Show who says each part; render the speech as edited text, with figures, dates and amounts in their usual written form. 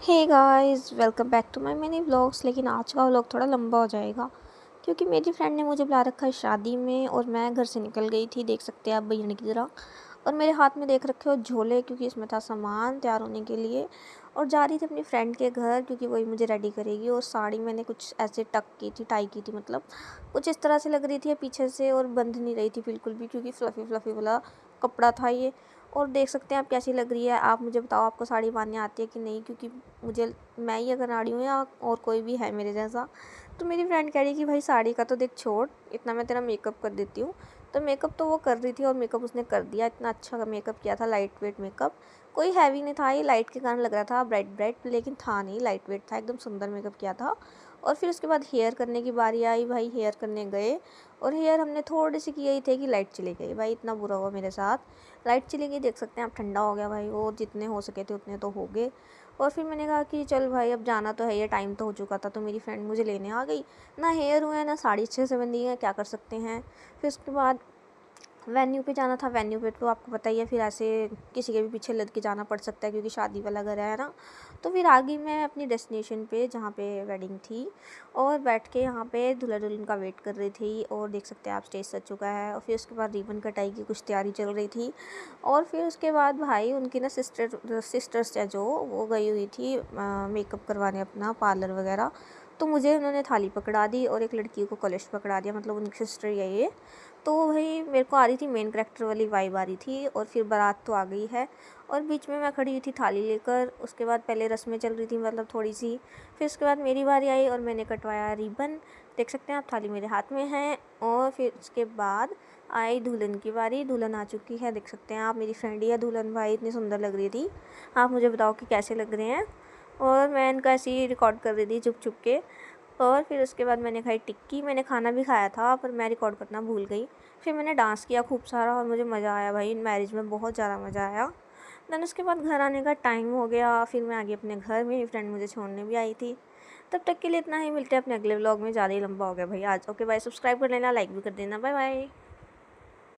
Speaker 1: Hey guys, welcome back to my mini vlogs. लेकिन आज का व्लॉग थोड़ा लंबा हो जाएगा क्योंकि मेरी फ्रेंड ने मुझे बुला रखा है शादी में और मैं घर से निकल गई थी। देख सकते हैं आप बहन की तरह। और मेरे हाथ में देख रखे हो झोले क्योंकि इसमें था सामान तैयार होने के लिए। और जा रही थी अपनी फ्रेंड के घर क्योंकि वही मुझे रेडी करेगी। और साड़ी मैंने कुछ ऐसे टक की थी, टाई की थी, मतलब कुछ इस तरह से लग रही थी पीछे से और बंध नहीं रही थी बिल्कुल भी क्योंकि फ्लफ़ी फ्लफ़ी वाला कपड़ा था ये। और देख सकते हैं आप कैसी लग रही है। आप मुझे बताओ, आपको साड़ी बांधनी आती है कि नहीं? क्योंकि मुझे, मैं ही अगर नाड़ी हूँ या और कोई भी है मेरे जैसा। तो मेरी फ्रेंड कह रही कि भाई साड़ी का तो देख, छोड़, इतना मैं तेरा मेकअप कर देती हूँ। तो मेकअप तो वो कर रही थी और मेकअप उसने कर दिया। इतना अच्छा मेकअप किया था, लाइट वेट मेकअप, कोई हैवी नहीं था। ये लाइट के कारण लग रहा था ब्राइट ब्राइट, लेकिन था नहीं, लाइट वेट था, एकदम सुंदर मेकअप किया था। और फिर उसके बाद हेयर करने की बारी आई। भाई हेयर करने गए और हेयर हमने थोड़ी सी की ही थे कि लाइट चली गई। भाई इतना बुरा हुआ मेरे साथ, लाइट चली गई। देख सकते हैं आप, ठंडा हो गया भाई, वो जितने हो सके थे उतने तो हो गए। और फिर मैंने कहा कि चल भाई अब जाना तो है, ये टाइम तो हो चुका था। तो मेरी फ्रेंड मुझे लेने आ गई। ना हेयर हुए ना साड़ी अच्छे से बंधी है, क्या कर सकते हैं। फिर उसके बाद वेन्यू पे जाना था। वेन्यू पे तो आपको पता ही है, फिर ऐसे किसी के भी पीछे लग के जाना पड़ सकता है क्योंकि शादी वाला घर है ना। तो फिर आ गई मैं अपनी डेस्टिनेशन पे जहाँ पे वेडिंग थी। और बैठ के यहाँ पे दूल्हा दुल्हन का वेट कर रही थी। और देख सकते हैं आप, स्टेज सज चुका है। और फिर उसके बाद रिबन कटाई की कुछ तैयारी चल रही थी। और फिर उसके बाद भाई उनकी ना सिस्टर्स है जो, वो गई हुई थी मेकअप करवाने अपना, पार्लर वगैरह। तो मुझे उन्होंने थाली पकड़ा दी और एक लड़की को कॉलेज पकड़ा दिया, मतलब उनकी सिस्टर ही है ये। तो भाई मेरे को आ रही थी मेन कैरेक्टर वाली वाइब आ रही थी। और फिर बारात तो आ गई है और बीच में मैं खड़ी हुई थी थाली लेकर। उसके बाद पहले रस्में चल रही थी, मतलब थोड़ी सी। फिर उसके बाद मेरी बारी आई और मैंने कटवाया रिबन। देख सकते हैं आप, थाली मेरे हाथ में है। और फिर उसके बाद आई दुल्हन की बारी। दुल्हन आ चुकी है, देख सकते हैं आप, मेरी फ्रेंड ही है दुल्हन। भाई इतनी सुंदर लग रही थी। आप मुझे बताओ कि कैसे लग रहे हैं। और मैं इनका ऐसे ही रिकॉर्ड कर रही थी छुप छुप के। और फिर उसके बाद मैंने खाई टिक्की। मैंने खाना भी खाया था पर मैं रिकॉर्ड करना भूल गई। फिर मैंने डांस किया खूब सारा और मुझे मज़ा आया भाई, इन मैरिज में बहुत ज़्यादा मज़ा आया। देन उसके बाद घर आने का टाइम हो गया। फिर मैं आ गई अपने घर। मेरी फ्रेंड मुझे छोड़ने भी आई थी। तब तक के लिए इतना ही, मिलते हैं अपने अगले व्लॉग में। ज़्यादा ही लंबा हो गया भाई आज। ओके बाय, सब्सक्राइब कर लेना, लाइक भी कर देना। Bye bye.